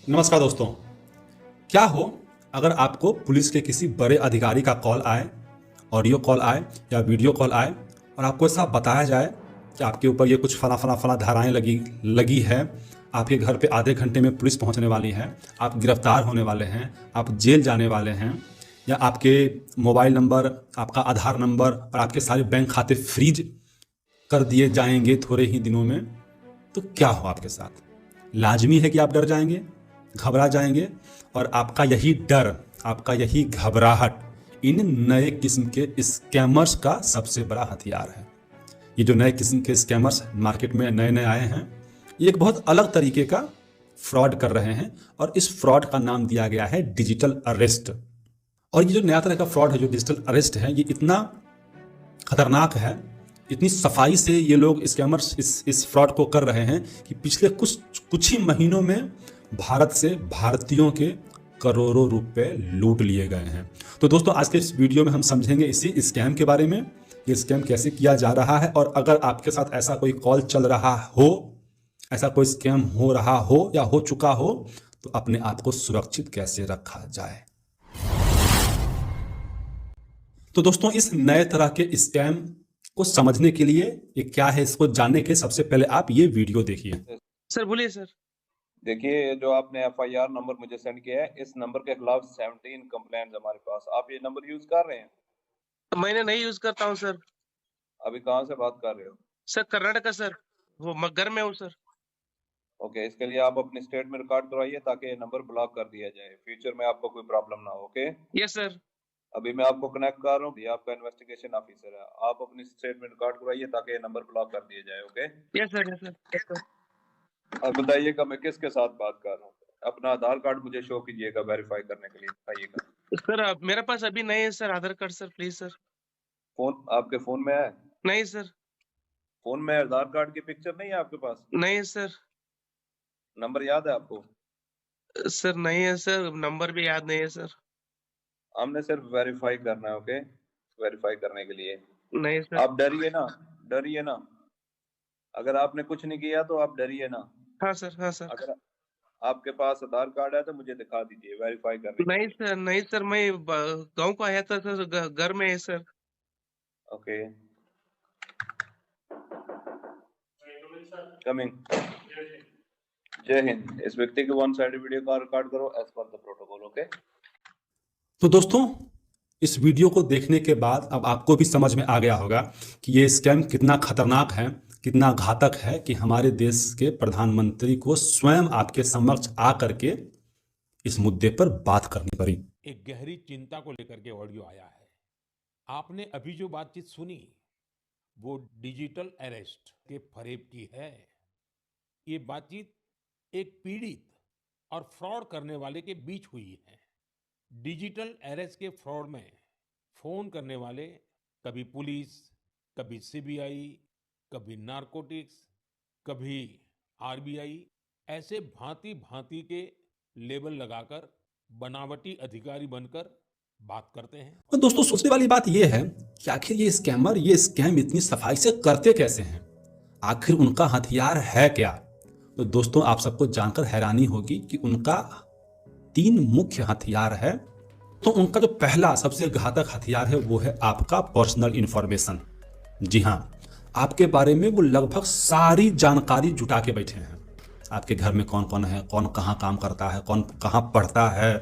नमस्कार दोस्तों। क्या हो अगर आपको पुलिस के किसी बड़े अधिकारी का कॉल आए, ऑडियो कॉल आए या वीडियो कॉल आए और आपको ऐसा बताया जाए कि आपके ऊपर ये कुछ फला फला फला धाराएं लगी लगी है, आपके घर पे आधे घंटे में पुलिस पहुंचने वाली है, आप गिरफ्तार होने वाले हैं, आप जेल जाने वाले हैं, या आपके मोबाइल नंबर, आपका आधार नंबर और आपके सारे बैंक खाते फ्रीज कर दिए जाएंगे थोड़े ही दिनों में, तो क्या हो आपके साथ? लाजमी है कि आप डर जाएंगे, घबरा जाएंगे, और आपका यही डर, आपका यही घबराहट इन नए किस्म के स्कैमर्स का सबसे बड़ा हथियार है। ये जो नए किस्म के स्कैमर्स मार्केट में नए नए आए हैं, ये एक बहुत अलग तरीके का फ्रॉड कर रहे हैं और इस फ्रॉड का नाम दिया गया है डिजिटल अरेस्ट। और ये जो नया तरह का फ्रॉड है, जो डिजिटल अरेस्ट है, ये इतना खतरनाक है, इतनी सफाई से ये लोग स्कैमर्स इस फ्रॉड को कर रहे हैं कि पिछले कुछ ही महीनों में भारत से भारतीयों के करोड़ों रुपए लूट लिए गए हैं। तो दोस्तों, आज के इस वीडियो में हम समझेंगे इसी स्कैम के बारे में, ये स्कैम कैसे किया जा रहा है, और अगर आपके साथ ऐसा कोई कॉल चल रहा हो, ऐसा कोई स्कैम हो रहा हो या हो चुका हो, तो अपने आप को सुरक्षित कैसे रखा जाए। तो दोस्तों, इस नए तरह के स्कैम को समझने के लिए ये क्या है, इसको जानने के सबसे पहले आप ये वीडियो देखिए। सर बोलिए सर। देखिए, ये जो आपने एफआईआर नंबर मुझे सेंड किया है, इस नंबर के खिलाफ 17 कंप्लेंट्स हमारे पास। आप ये नंबर यूज कर रहे हैं? मैंने नहीं यूज करता हूँ सर। अभी कहाँ से बात कर रहे हो? सर कर्नाटका सर, वो घर में हूँ सर। ओके, इसके लिए आप अपनी स्टेट में रिकॉर्ड करवाइए ताकि ये नंबर ब्लॉक कर दिया जाए, फ्यूचर में आपको कोई प्रॉब्लम ना हो। Okay, yes sir. अभी मैं आपको कनेक्ट कर रहा हूँ, ये आपका इन्वेस्टिगेशन ऑफिसर है। आप अपनी स्टेट में रिकॉर्ड करवाइए ताकि ये नंबर ब्लॉक कर दिया जाए। Okay, yes sir, yes sir, yes sir. अब बताइएगा मैं किसके साथ बात कर रहा हूँ। अपना आधार कार्ड मुझे शो कीजिएगा वेरीफाई करने के लिए, बताइएगा। सर मेरे पास अभी नहीं है sir Aadhaar card sir, please sir. Phone आपके फोन में है? नहीं सर। फोन में आधार कार्ड की पिक्चर नहीं है आपके पास? नहीं सर। नंबर याद है आपको? सर नहीं है सर, नंबर भी याद नहीं है सर। हमने सिर्फ वेरीफाई करना है। ओके, वेरीफाई करने के लिए नहीं सर। आप डरिए ना, डरिए ना। अगर आपने कुछ नहीं किया तो आप डरिए ना। हाँ सर, हाँ सर। अगर आपके पास आधार कार्ड है तो मुझे दिखा दीजिए वेरीफाई करने के नहीं लिए। सर, नहीं सर, मैं गांव को आया था सर, घर में है सर। Okay, coming. जय हिंद। इस व्यक्ति के वन साइड वीडियो का रिकॉर्ड करो as per the protocol. Okay, तो दोस्तों, इस वीडियो को देखने के बाद अब आपको भी समझ में आ गया होगा कि ये स्कैम कितना खतरनाक है, कितना घातक है, कि हमारे देश के प्रधानमंत्री को स्वयं आपके समक्ष आ करके इस मुद्दे पर बात करनी पड़ी। एक गहरी चिंता को लेकर के ऑडियो आया है। आपने अभी जो बातचीत सुनी वो डिजिटल अरेस्ट के फरेब की है। ये बातचीत एक पीड़ित और फ्रॉड करने वाले के बीच हुई है। डिजिटल अरेस्ट के फ्रॉड में फोन करने वाले कभी पुलिस, कभी सीबीआई, कभी नारकोटिक्स, कभी आरबीआई, ऐसे भांति भांति के लेबल लगाकर बनावटी अधिकारी बनकर बात करते हैं। और दोस्तों, सोचने वाली बात यह है कि आखिर ये स्कैमर ये स्कैम इतनी सफाई से करते कैसे हैं, आखिर उनका हथियार है क्या? तो दोस्तों, आप सबको जानकर हैरानी होगी कि उनका 3 मुख्य हथियार है। तो उनका जो पहला सबसे घातक हथियार है वो है आपका पर्सनल इंफॉर्मेशन। जी हाँ, आपके बारे में वो लगभग सारी जानकारी जुटा के बैठे हैं। आपके घर में कौन कौन है, कौन कहाँ काम करता है, कौन कहाँ पढ़ता है,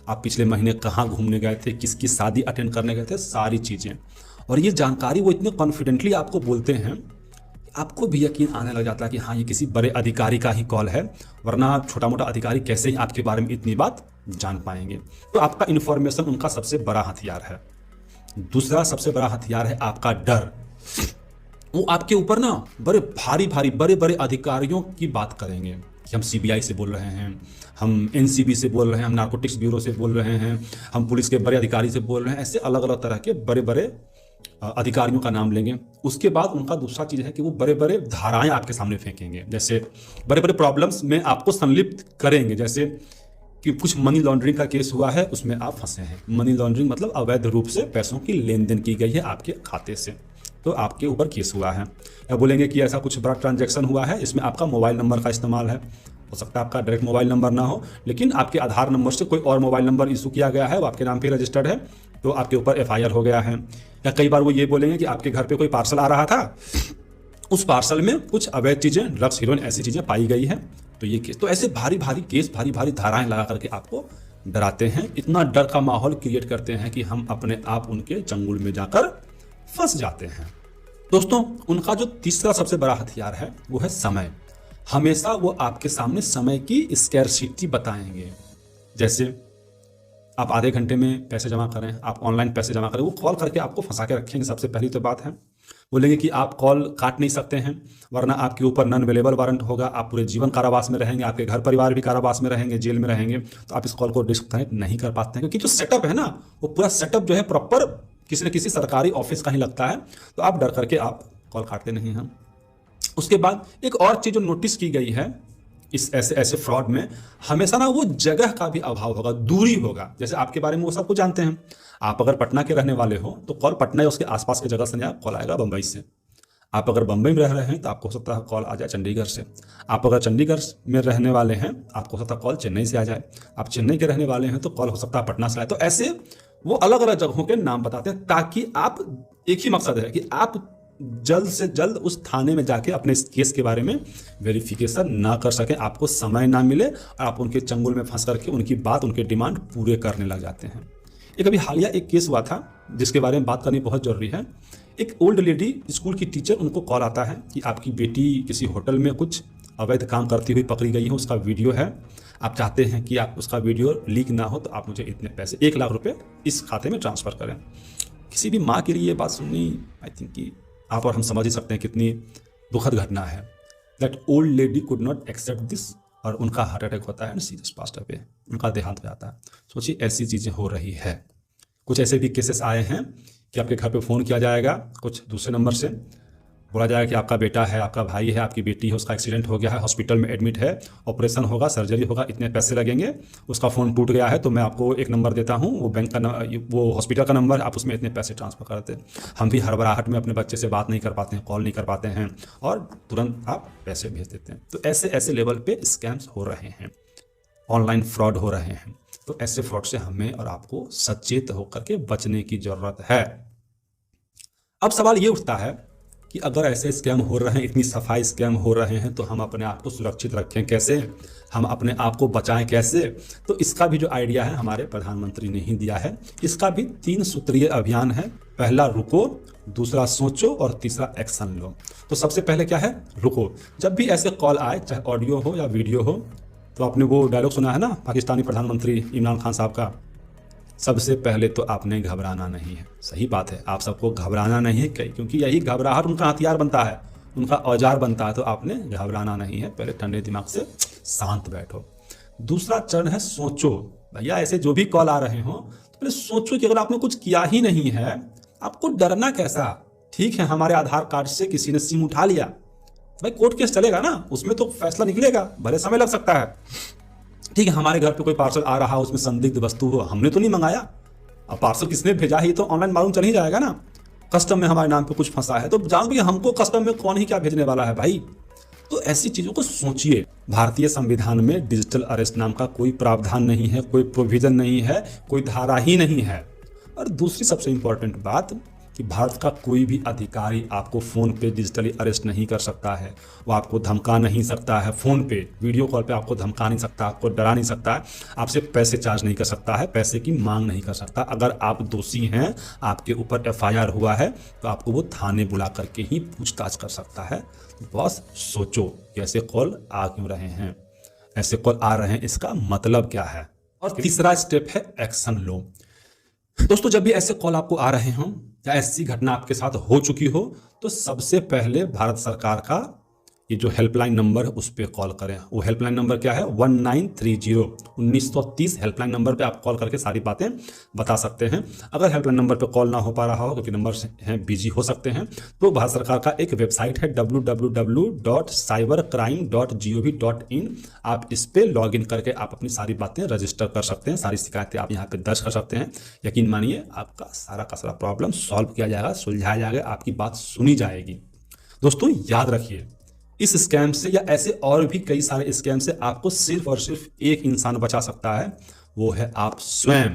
आप पिछले महीने कहाँ घूमने गए थे, किसकी शादी अटेंड करने गए थे, सारी चीज़ें। और ये जानकारी वो इतने कॉन्फिडेंटली आपको बोलते हैं, आपको भी यकीन आने लग जाता है कि हाँ, ये किसी बड़े अधिकारी का ही कॉल है, वरना छोटा मोटा अधिकारी कैसे ही आपके बारे में इतनी बात जान पाएंगे। तो आपका इन्फॉर्मेशन उनका सबसे बड़ा हथियार है। दूसरा सबसे बड़ा हथियार है आपका डर। वो आपके ऊपर ना बड़े भारी भारी बड़े बड़े अधिकारियों की बात करेंगे कि हम सीबीआई से बोल रहे हैं, हम एनसीबी से बोल रहे हैं, हम नारकोटिक्स ब्यूरो से बोल रहे हैं, हम पुलिस के बड़े अधिकारी से बोल रहे हैं। ऐसे अलग अलग तरह के बड़े बड़े अधिकारियों का नाम लेंगे। उसके बाद उनका दूसरा चीज़ है कि वो बड़े बड़े धाराएं आपके सामने फेंकेंगे, जैसे बड़े बड़े प्रॉब्लम्स में आपको संलिप्त करेंगे। जैसे कि कुछ मनी लॉन्ड्रिंग का केस हुआ है, उसमें आप फंसे हैं। मनी लॉन्ड्रिंग मतलब अवैध रूप से पैसों की लेन देन की गई है आपके खाते से, तो आपके ऊपर केस हुआ है। या बोलेंगे कि ऐसा कुछ बड़ा ट्रांजैक्शन हुआ है, इसमें आपका मोबाइल नंबर का इस्तेमाल है, हो सकता है आपका डायरेक्ट मोबाइल नंबर ना हो, लेकिन आपके आधार नंबर से कोई और मोबाइल नंबर इशू किया गया है, वो आपके नाम पे रजिस्टर्ड है, तो आपके ऊपर FIR हो गया है। या कई बार वो ये बोलेंगे कि आपके घर पे कोई पार्सल आ रहा था, उस पार्सल में कुछ अवैध चीज़ें, ड्रग्स, हीरोइन, ऐसी चीज़ें पाई गई हैं, तो ये केस, तो ऐसे भारी भारी केस, भारी भारी धाराएं लगा करके आपको डराते हैं, इतना डर का माहौल क्रिएट करते हैं कि हम अपने आप उनके चंगुल में जाकर फंस जाते हैं। दोस्तों, उनका जो तीसरा सबसे बड़ा हथियार है वो है समय। हमेशा वो आपके सामने समय की स्कैरसिटी बताएंगे। जैसे आप आधे घंटे में पैसे जमा करें, आप ऑनलाइन पैसे जमा करें, वो कॉल करके आपको फंसा के रखेंगे। सबसे पहली तो बात है, बोलेंगे कि आप कॉल काट नहीं सकते हैं, वरना आपके ऊपर नॉन अवेलेबल वारंट होगा, आप पूरे जीवन कारावास में रहेंगे, आपके घर परिवार भी कारावास में रहेंगे, जेल में रहेंगे। तो आप इस कॉल को डिस्कनेक्ट नहीं कर पाते हैं, क्योंकि जो सेटअप है ना, वो पूरा सेटअप जो है प्रॉपर किसी न किसी सरकारी ऑफिस का ही लगता है। तो आप डर करके आप कॉल काटते नहीं हैं। उसके बाद एक और चीज़ जो नोटिस की गई है इस ऐसे फ्रॉड में, हमेशा ना वो जगह का भी अभाव होगा, दूरी होगा। जैसे आपके बारे में वो सब कुछ जानते हैं, आप अगर पटना के रहने वाले हो तो कॉल पटना या उसके आसपास की जगह से नहीं, कॉल आएगा बंबई से। आप अगर बंबई में रह रहे हैं तो आपको हो सकता है कॉल आ जाए चंडीगढ़ से। आप अगर चंडीगढ़ में रहने वाले हैं, आपको हो सकता है कॉल चेन्नई से आ जाए। आप चेन्नई के रहने वाले हैं तो कॉल हो सकता है पटना से आए। तो ऐसे वो अलग अलग जगहों के नाम बताते हैं, ताकि आप, एक ही मकसद है कि आप जल्द से जल्द उस थाने में जाके अपने इस केस के बारे में वेरिफिकेशन ना कर सकें, आपको समय ना मिले और आप उनके चंगुल में फंस करके उनकी बात, उनके डिमांड पूरे करने लग जाते हैं। एक अभी हालिया एक केस हुआ था जिसके बारे में बात करनी बहुत जरूरी है। एक ओल्ड लेडी, स्कूल की टीचर, उनको कॉल आता है कि आपकी बेटी किसी होटल में कुछ अवैध काम करती हुई पकड़ी गई है, उसका वीडियो है, आप चाहते हैं कि आप उसका वीडियो लीक ना हो, तो आप मुझे इतने पैसे, 1 लाख रुपए इस खाते में ट्रांसफ़र करें। किसी भी माँ के लिए ये बात सुननी, आई थिंक कि आप और हम समझ ही सकते हैं कितनी दुखद घटना है। That old lady could not accept this, और उनका हार्ट अटैक होता है, सी जस्ट पास्ट अवे, उनका देहांत हो जाता है। सोचिए ऐसी चीज़ें हो रही है। कुछ ऐसे भी केसेस आए हैं कि आपके घर पे फ़ोन किया जाएगा कुछ दूसरे नंबर से, बोला जाएगा कि आपका बेटा है, आपका भाई है, आपकी बेटी है, उसका एक्सीडेंट हो गया है, हॉस्पिटल में एडमिट है, ऑपरेशन होगा, सर्जरी होगा, इतने पैसे लगेंगे, उसका फ़ोन टूट गया है, तो मैं आपको एक नंबर देता हूँ, वो बैंक का वो हॉस्पिटल का नंबर, आप उसमें इतने पैसे ट्रांसफ़र करते हैं। हम भी हड़बड़ाहट में अपने बच्चे से बात नहीं कर पाते हैं, कॉल नहीं कर पाते हैं, और तुरंत आप पैसे भेज देते हैं। तो ऐसे ऐसे लेवल पे स्कैम्स हो रहे हैं, ऑनलाइन फ्रॉड हो रहे हैं। तो ऐसे फ्रॉड से हमें और आपको सचेत होकर के बचने की ज़रूरत है। अब सवाल ये उठता है कि अगर ऐसे स्कैम हो रहे हैं, इतनी सफाई स्कैम हो रहे हैं, तो हम अपने आप को सुरक्षित रखें कैसे, हम अपने आप को बचाएं कैसे? तो इसका भी जो आइडिया है हमारे प्रधानमंत्री ने ही दिया है। इसका भी 3 सूत्रीय अभियान है। पहला रुको, दूसरा सोचो, और तीसरा एक्शन लो। तो सबसे पहले क्या है? रुको। जब भी ऐसे कॉल आए, चाहे ऑडियो हो या वीडियो हो, तो आपने वो डायलॉग सुना है ना पाकिस्तानी प्रधानमंत्री इमरान खान साहब का, सबसे पहले तो आपने घबराना नहीं है। सही बात है, आप सबको घबराना नहीं है, क्योंकि यही घबराहट उनका हथियार बनता है, उनका औजार बनता है। तो आपने घबराना नहीं है, पहले ठंडे दिमाग से शांत बैठो। दूसरा चरण है सोचो। भैया ऐसे जो भी कॉल आ रहे हो, तो पहले सोचो कि अगर आपने कुछ किया ही नहीं है, आपको डरना कैसा? ठीक है, हमारे आधार कार्ड से किसी ने सिम उठा लिया, भाई कोर्ट केस चलेगा ना, उसमें तो फैसला निकलेगा, भले समय लग सकता है। ठीक है, हमारे घर पे कोई पार्सल आ रहा, उसमें संदिग्ध वस्तु हो, हमने तो नहीं मंगाया, अब पार्सल किसने भेजा ही तो ऑनलाइन मालूम चल ही जाएगा ना। कस्टम में हमारे नाम पे कुछ फंसा है, तो जान भी हमको कस्टम में कौन ही क्या भेजने वाला है भाई। तो ऐसी चीज़ों को सोचिए। भारतीय संविधान में डिजिटल अरेस्ट नाम का कोई प्रावधान नहीं है, कोई प्रोविजन नहीं है, कोई धारा ही नहीं है। और दूसरी सबसे इंपॉर्टेंट बात कि भारत का कोई भी अधिकारी आपको फ़ोन पे डिजिटली अरेस्ट नहीं कर सकता है, वो आपको धमका नहीं सकता है, फ़ोन पे वीडियो कॉल पे आपको धमका नहीं सकता, आपको डरा नहीं सकता है, आपसे पैसे चार्ज नहीं कर सकता है, पैसे की मांग नहीं कर सकता। अगर आप दोषी हैं, आपके ऊपर FIR हुआ है, तो आपको वो थाने बुला करके ही पूछताछ कर सकता है। बस सोचो कि ऐसे कॉल आ क्यों रहे हैं, ऐसे कॉल आ रहे हैं, इसका मतलब क्या है। और तीसरा स्टेप है एक्शन लो। दोस्तों, जब भी ऐसे कॉल आपको आ रहे हों या ऐसी घटना आपके साथ हो चुकी हो, तो सबसे पहले भारत सरकार का ये जो हेल्पलाइन नंबर है उस पर कॉल करें। वो हेल्पलाइन नंबर क्या है? 1930 हेल्पलाइन नंबर पे आप कॉल करके सारी बातें बता सकते हैं। अगर हेल्पलाइन नंबर पे कॉल ना हो पा रहा हो, क्योंकि नंबर हैं बिजी हो सकते हैं, तो भारत सरकार का एक वेबसाइट है www.cybercrime.gov.in। आप इस पर लॉग इन करके आप अपनी सारी बातें रजिस्टर कर सकते हैं, सारी शिकायतें आप यहाँ पे दर्ज कर सकते हैं। यकीन मानिए, आपका सारा का सारा प्रॉब्लम सॉल्व किया जाएगा, सुलझाया जाएगा, आपकी बात सुनी जाएगी। दोस्तों, याद रखिए, इस स्कैम से या ऐसे और भी कई सारे स्कैम से आपको सिर्फ और सिर्फ एक इंसान बचा सकता है, वो है आप स्वयं।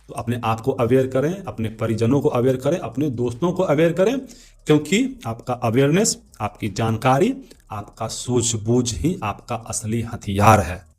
तो अपने आप को अवेयर करें, अपने परिजनों को अवेयर करें, अपने दोस्तों को अवेयर करें, क्योंकि आपका अवेयरनेस, आपकी जानकारी, आपका सूझबूझ ही आपका असली हथियार है।